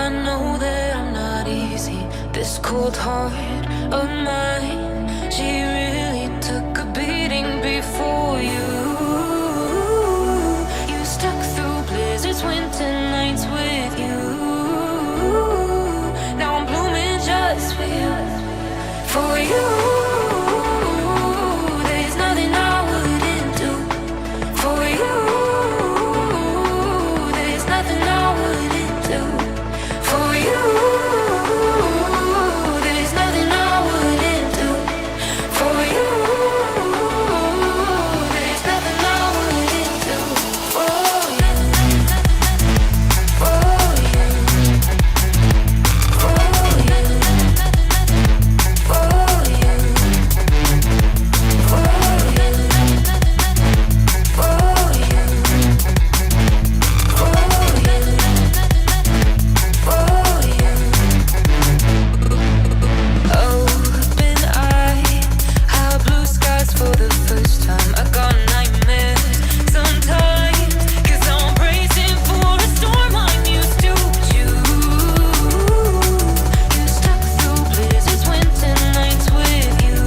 I know that I'm not easy. This cold heart of mine, she really took a beating before you. You stuck through blizzards, winter nights with you. Now I'm blooming just for you, for you. There's nothing I wouldn't do for you. There's nothing I wouldn't do for you. There's nothing I wouldn't do for you. There's nothing I wouldn't do for you. For you. For you. For you. For the first time, I got nightmares sometimes, 'cause I'm bracing for a storm I'm used to. You stuck through blizzards, winter nights with you.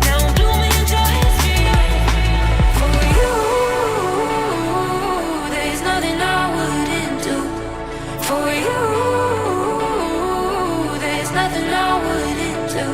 Now I'm blooming just for you. There's nothing I wouldn't do for you. There's nothing I wouldn't do.